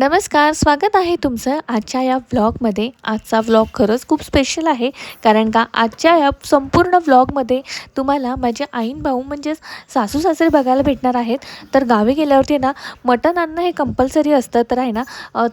नमस्कार, स्वागत आहे तुमचं आजच्या या व्लॉगमध्ये. आजचा व्लॉग खरंच खूप स्पेशल आहे, कारण का आजच्या या संपूर्ण व्लॉगमध्ये तुम्हाला माझे आईन भाऊ म्हणजेच सासू सासरे बघायला भेटणार आहेत. तर गावी गेल्यावरती ना मटण आणणं हे कंपल्सरी असतं, तर आहे ना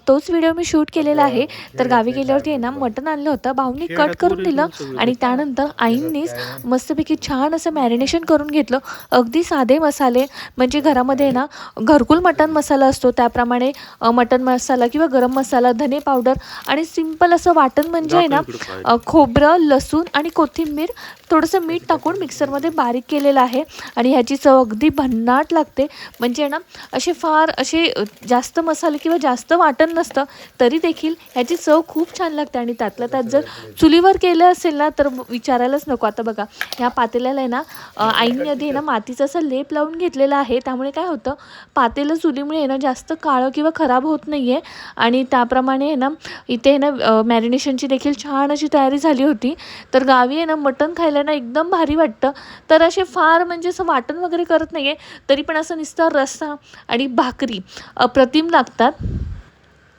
तोच व्हिडिओ मी शूट केलेला आहे. तर गावी गेल्यावरती आहे ना मटण आणलं होतं, भाऊनी कट करून दिलं आणि त्यानंतर आईंनीच मस्तपैकी छान असं मॅरिनेशन करून घेतलं. अगदी साधे मसाले, म्हणजे घरामध्ये ना घरकुल मटण मसाला असतो त्याप्रमाणे मटन मसाला किंवा गरम मसाला, धने पावडर आणि सिंपल असं वाटण म्हणजे आहे ना खोबरं, लसूण आणि कोथिंबीर, थोडंसं मीठ टाकून मिक्सरमध्ये बारीक केलेलं आहे. आणि ह्याची चव अगदी भन्नाट लागते. म्हणजे ना असे जास्त मसाले किंवा जास्त वाटण नसतं, तरी देखील ह्याची चव खूप छान लागते. आणि त्यातल्या त्यात जर चुलीवर केलं असेल ना तर विचारायलाच नको. आता बघा, ह्या पातेल्याला आहे ना आईने आधी ना मातीचा असा लेप लावून घेतलेला आहे. त्यामुळे काय होतं, पातेलं चुलीमुळे आहे ना जास्त काळं किंवा खराब होत नाही आहे. आणि त्याप्रमाणे आहे ना इथे आहे ना मॅरिनेशनची देखील छान अशी तयारी झाली होती. तर गावी आहे ना मटण खायला ना एकदम भारी वाटतं. तर असे फार म्हणजे असं वाटण वगैरे करत नाही आहे, तरी पण असं नुसतं रस्सा आणि भाकरी अप्रतिम लागतात.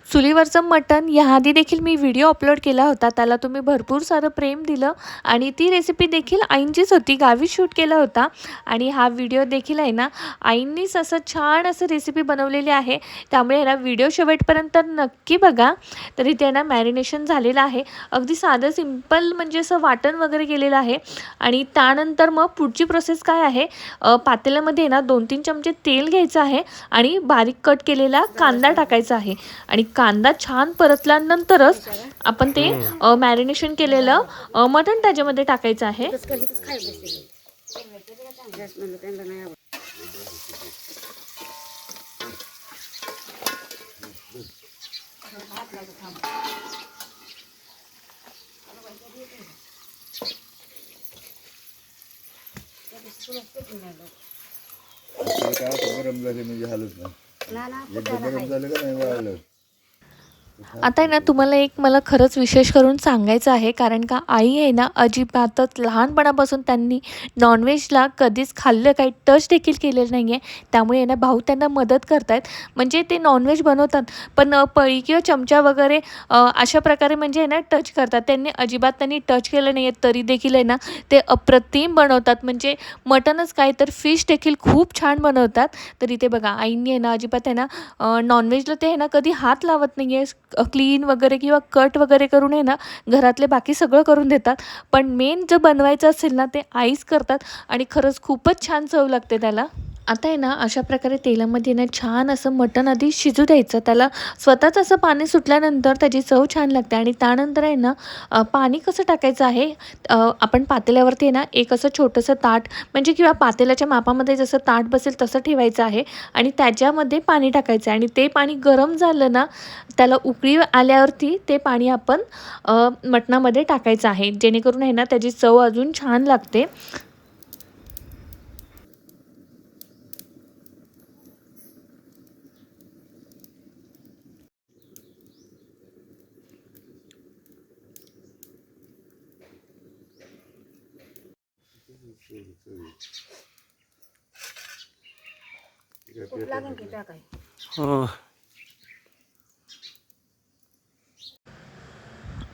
चुलीवरचं मटण याआधी देखील मी व्हिडिओ अपलोड केला होता, त्याला तुम्ही भरपूर सारं प्रेम दिलं आणि ती रेसिपी देखील आईंचीच होती, गावी शूट केला होता. आणि हा व्हिडिओ देखील आहे ना आईंनीच असं छान असं रेसिपी बनवलेली आहे. त्यामुळे ना व्हिडिओ शेवटपर्यंत नक्की बघा. तर इथे ना मॅरिनेशन झालेलं आहे, अगदी साधं सिंपल म्हणजे असं वाटण वगैरे केलेलं आहे. आणि त्यानंतर मग पुढची प्रोसेस काय आहे, पातेल्यामध्ये ना 2-3 चमचे तेल घ्यायचं आहे आणि बारीक कट केलेला कांदा टाकायचा आहे. आणि कांदा छान परतल्यानंतरच आपण ते मॅरिनेशन केलेलं मटण त्याच्यामध्ये टाकायचं आहे. गरम झाले म्हणजे हालच नाही. एकदा गरम झालं का नाही वाळलं. आता आहे ना तुम्हाला एक मला खरंच विशेष करून सांगायचं आहे, कारण का आई आहे ना अजिबातच लहानपणापासून त्यांनी नॉनव्हेजला कधीच खाल्लं, काही टच देखील केलेलं नाही आहे. त्यामुळे आहे ना भाऊ त्यांना मदत करत आहेत. म्हणजे ते नॉनव्हेज बनवतात, पण पळी किंवा चमचा वगैरे अशा प्रकारे म्हणजे आहे ना टच करतात. त्यांनी टच केलं नाही आहे, तरी देखील आहे ना ते अप्रतिम बनवतात. म्हणजे मटनच काय तर फिश देखील खूप छान बनवतात. तर इथे बघा, आईंनी आहे ना अजिबात आहे ना नॉनव्हेजला ते आहे ना कधी हात लावत नाही आहे. क्लीन वगैरे किंवा कट वगैरे करून आहे ना घरातले बाकी सगळं करून देतात, पण मेन जर बनवायचं असेल ना ते आईच करतात. आणि खरंच खूपच छान चव लागते त्याला. आता आहे ना अशा प्रकारे तेलामध्ये ना छान असं मटण आधी शिजू द्यायचं. त्याला स्वतःच असं पाणी सुटल्यानंतर त्याची चव छान लागते. आणि त्यानंतर आहे ना पाणी कसं टाकायचं आहे, आपण पातेल्यावरती आहे ना एक असं छोटंसं ताट, म्हणजे किंवा पातेल्याच्या मापामध्ये जसं ताट बसेल तसं ठेवायचं आहे. आणि त्याच्यामध्ये पाणी टाकायचं आहे. आणि ते पाणी गरम झालं ना, त्याला उकळी आल्यावरती ते पाणी आपण मटणामध्ये टाकायचं आहे, जेणेकरून आहे ना त्याची चव अजून छान लागते. हो.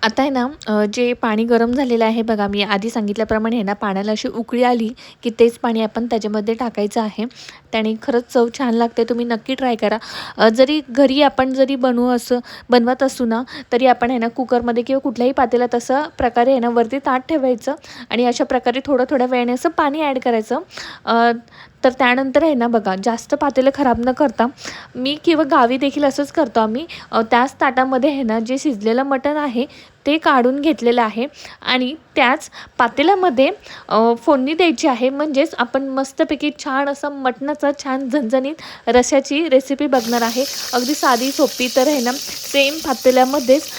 आता आहे ना जे पाणी गरम झालेलं आहे बघा, मी आधी सांगितल्याप्रमाणे आहे ना पाण्याला अशी उकळी आली की तेच पाणी आपण त्याच्यामध्ये टाकायचं आहे. त्याने खरंच चव छान लागते. तुम्ही नक्की ट्राय करा. जरी घरी आपण बनवत असू ना, तरी आपण आहे ना कुकरमध्ये किंवा कुठल्याही पातेल्यात असं प्रकारे आहे ना वरती ताट ठेवायचं आणि अशा प्रकारे थोड्या थोड्या वेळाने असं पाणी ॲड करायचं. तर त्यानंतर आहे ना बघा, जास्त पातेलं खराब न करता मी किंवा गावी देखील असंच करतो आम्ही, त्याच ताटामध्ये आहे ना जे शिजलेलं मटण आहे ते काढून घेतलेलं आहे आणि त्याच पातेल्यामध्ये फोडणी द्यायची आहे. म्हणजेच आपण मस्तपैकी छान असं मटणाचं छान झणझणीत रश्श्याची रेसिपी बघणार आहे. अगदी साधी सोपी. तर आहे ना सेम पातेल्यामध्येच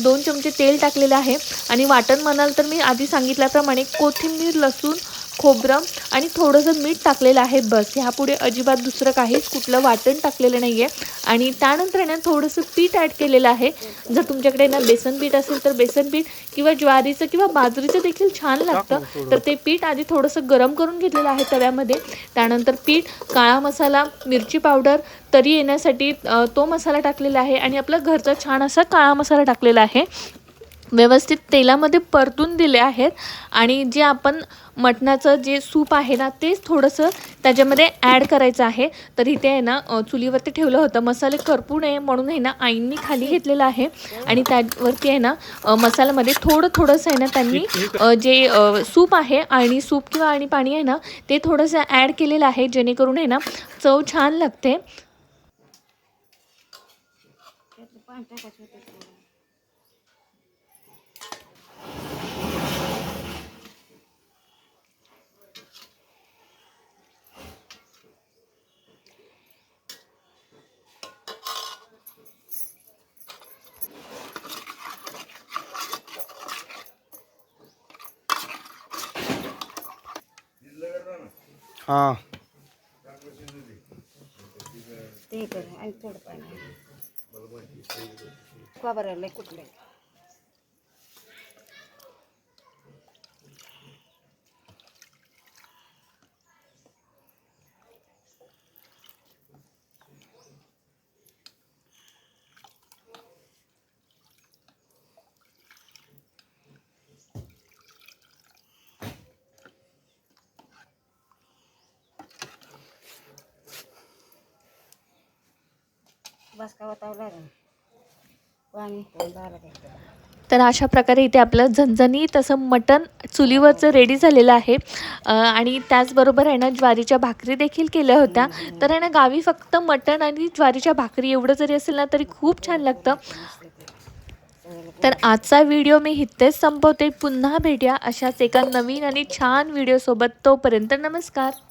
2 चमचे तेल टाकलेलं आहे. आणि वाटण म्हणाल तर मी आधी सांगितल्याप्रमाणे कोथिंबीर, लसूण, खोबरं आणि थोडंसं मीठ टाकलेलं आहे बस. ह्यापुढे अजिबात दुसरं काहीच कुठलं वाटण टाकलेलं नाही आहे. आणि त्यानंतर आहे ना थोडंसं पीठ ॲड केलेलं आहे. जर तुमच्याकडे ना बेसन पीठ असेल तर बेसन पीठ किंवा ज्वारीचं किंवा बाजरीचं देखील छान लागतं. तर ते पीठ आधी थोडंसं गरम करून घेतलेलं आहे तव्यामध्ये. त्यानंतर पीठ, काळा मसाला, मिरची पावडर, तरी येण्यासाठी तो मसाला टाकलेला आहे आणि आपला घरचा छान असा काळा मसाला टाकलेला आहे. व्यवस्थित तेलामध्ये परतून दिले आहेत आणि जे आपण मटणाचं जे सूप आहे ना तेच थोडंसं त्याच्यामध्ये ॲड करायचं आहे. तर इथे आहे ना चुलीवरती ठेवलं होतं. मसाले करपू नये म्हणून आहे ना आईंनी खाली घेतलेलं आहे आणि त्यावरती आहे ना मसाल्यामध्ये थोडंसं आहे ना त्यांनी जे सूप आहे आणि सूप किंवा आणि पाणी आहे ना ते थोडंसं ॲड केलेलं आहे, जेणेकरून आहे ना चव छान लागते. हां ते कर आणि थोडं पाणी खोबऱ्याला कुठले बस का वातावला पाणी झालं काय. तर अशा प्रकारे इथे आपलं झणझणीत असं मटण चुलीवरचं रेडी झालेलं आहे. आणि त्याचबरोबर आहे ना ज्वारीच्या भाकरी देखील केल्या होत्या. तर आहे ना गावी फक्त मटण आणि ज्वारीच्या भाकरी एवढं जरी असेल ना तरी खूप छान लागतं. तर आजचा व्हिडिओ मी इथेच संपवते. पुन्हा भेटूया अशाच एका नवीन आणि छान व्हिडिओसोबत. तोपर्यंत नमस्कार.